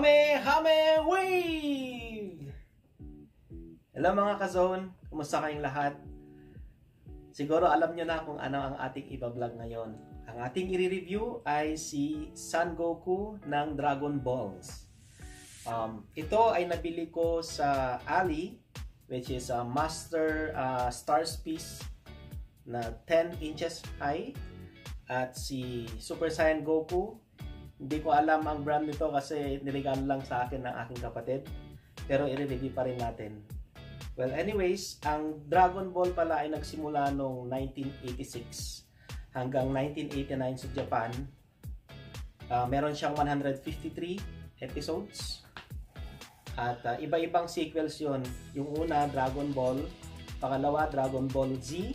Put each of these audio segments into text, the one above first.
Hame Hame Wave! Hello mga ka-zone, kumusta kayong lahat? Siguro alam nyo na kung ano ang ating iba-vlog ngayon. Ang ating i-review ay si Son Goku ng Dragon Balls. Ito ay nabili ko sa Ali, which is a Master Stars piece na 10 inches high. At si Super Saiyan Goku, hindi ko alam ang brand nito kasi niregalo lang sa akin ng aking kapatid. Pero i-review pa rin natin. Well, anyways, ang Dragon Ball pala ay nagsimula noong 1986 hanggang 1989 sa Japan. Meron siyang 153 episodes. At iba-ibang sequels yon. Yung una, Dragon Ball. Pangalawa, Dragon Ball Z.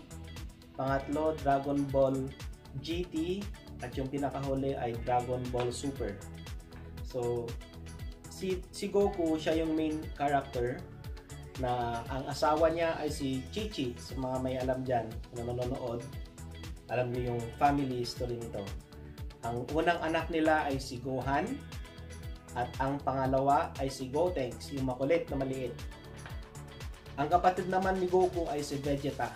Pangatlo, Dragon Ball GT. At yung pinakahuli ay Dragon Ball Super. So, si Goku, siya yung main character na ang asawa niya ay si Chi-Chi. Sa mga may alam dyan, na nanonood, alam niyo yung family history nito. Ang unang anak nila ay si Gohan at ang pangalawa ay si Gotenks, yung makulit na maliit. Ang kapatid naman ni Goku ay si Vegeta.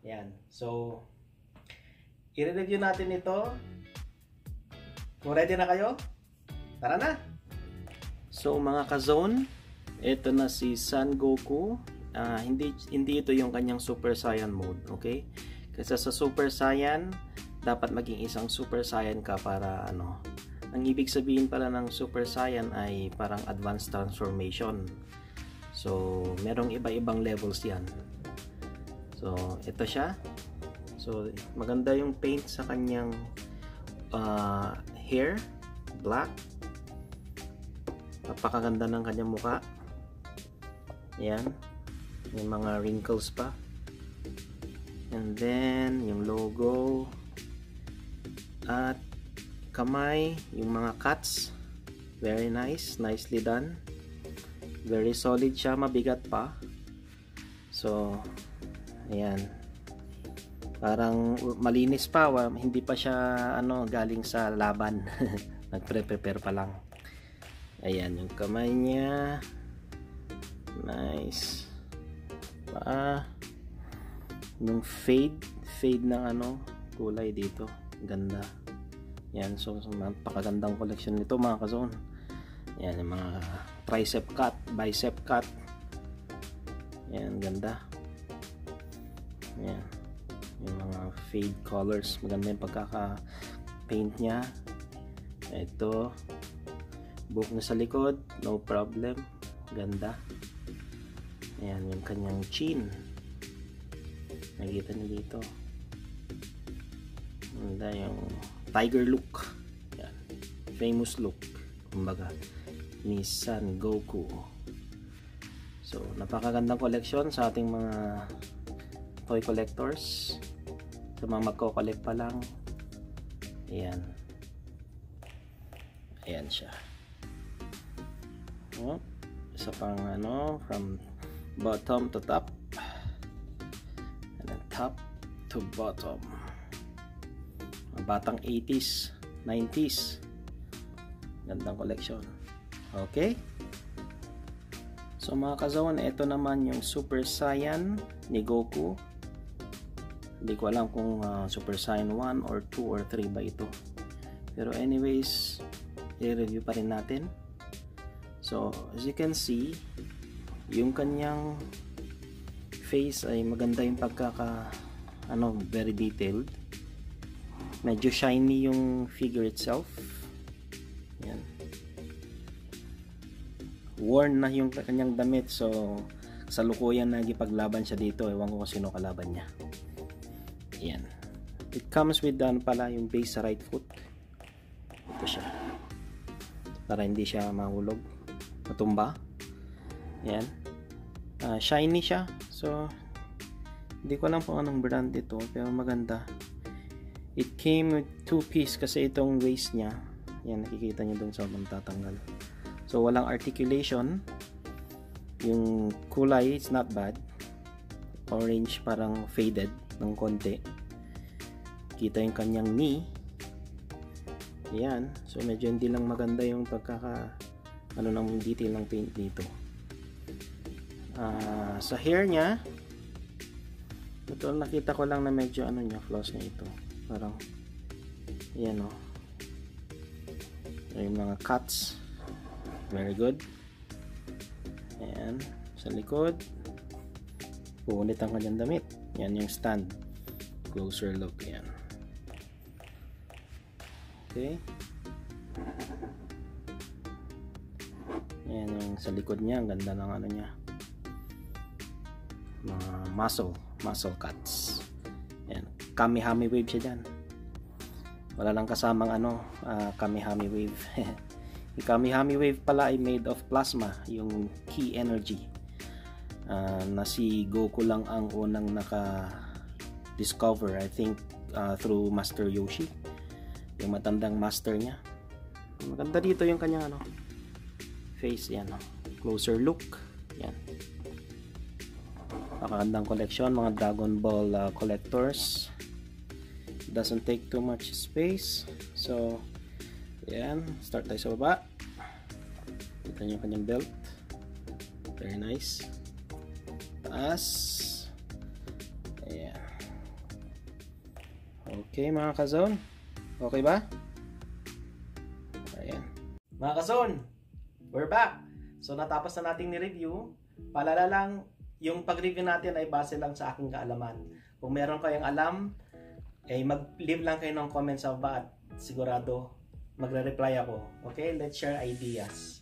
Yan. So, i-review natin ito. Kung ready na kayo, tara na! So mga ka-zone, ito na si Son Goku. Hindi ito yung kanyang Super Saiyan mode, okay? Kasi sa Super Saiyan, dapat maging isang Super Saiyan ka para ano. Ang ibig sabihin pala ng Super Saiyan ay parang advanced transformation. So, merong iba-ibang levels yan. So, ito siya. So, maganda yung paint sa kanyang hair, black. Napakaganda ng kanyang mukha. Yan. May mga wrinkles pa. And then, yung logo. At kamay, yung mga cuts. Very nice. Nicely done. Very solid siya. Mabigat pa. So, ayan. Parang malinis pa, hindi pa siya galing sa laban. Nagpre-prepare pa lang. Ayan yung kamay niya. Nice. Yung fade ng kulay dito. Ganda. Yan, so napakagandang collection nito mga ka-zone. Yan yung mga tricep cut, bicep cut. Yan, ganda. Yan. Yung mga fade colors, maganda yung pagkaka-paint niya. Ito, buhok na sa likod, no problem, ganda. Ayan yung kanyang chin, nakikita niyo dito, ganda yung tiger look. Ayan. Famous look kumbaga ni Son Goku. So napakagandang collection sa ating mga toy collectors, sa mga magko-collect pa lang. Ayan. Ayan siya. Isa pang from bottom to top. And then top to bottom. Batang 80s, 90s. Gandang collection. Okay? So mga ka-zone, ito naman yung Super Saiyan ni Goku. Hindi ko alam kung Super Saiyan 1 or 2 or 3 ba ito. Pero anyways, i-review pa rin natin. So as you can see, yung kanyang face ay maganda yung very detailed. Medyo shiny yung figure itself. Yan. Worn na yung kanyang damit, so sa lukuyan nagipaglaban siya dito. Ewan ko kung sino kalaban niya. Ayan. It comes with pala yung base sa right foot. Ito siya. Para hindi siya mahulog, matumba. Ayan. Shiny siya. So hindi ko alam kung anong brand ito, pero maganda. It came with 2-piece kasi itong waist niya. Yan, nakikita niyo dun sa magtatanggal. So walang articulation. Yung kulay, it's not bad. Orange, parang faded ng konti. Kita yung kanyang knee. Ayan. So medyo hindi lang maganda yung ano ng detail ng paint dito. Sa hair niya, ito nakita ko lang na medyo ano niya, flaws niya ito. Parang yan o. Yung mga cuts. Very good. Ayan. Sa likod. Punit ang kanyang damit. Yan yung stand. Closer look. Yan. Okay. Ayan yung sa likod niya. Ang ganda ng ano niya. Mga muscle cuts. Ayan. Kamihami wave siya dyan. Wala lang kasamang ano, Kamihami wave. Yung Kamihami wave pala ay made of plasma, yung key energy. Na si Goku lang ang unang naka-discover, I think, through Master Yoshi. Yung matandang master niya. Maganda dito yung kanyang ano, face, yan. Closer look. Yan. Pakagandang collection, mga Dragon Ball collectors. Doesn't take too much space. So, yan. Start tayo sa baba. Kita nyo yung kanyang belt. Very nice. Taas. Ayan. Okay mga ka-zone. Okay ba? Ayan. Mga ka-zone, we're back. So, natapos na nating ni-review. Paalala lang, yung pag-review natin ay base lang sa aking kaalaman. Kung meron kayong alam, mag-leave lang kayo ng comment sa baba at sigurado magre-reply ako. Okay? Let's share ideas.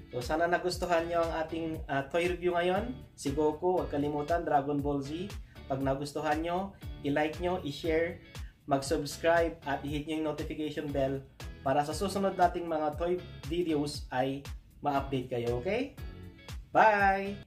So, sana nagustuhan nyo ang ating toy review ngayon. Si Goku, huwag kalimutan, Dragon Ball Z. Pag nagustuhan nyo, i-like nyo, i-share, mag-subscribe at i-hit nyo yung notification bell para sa susunod nating mga toy videos ay ma-update kayo. Okay? Bye!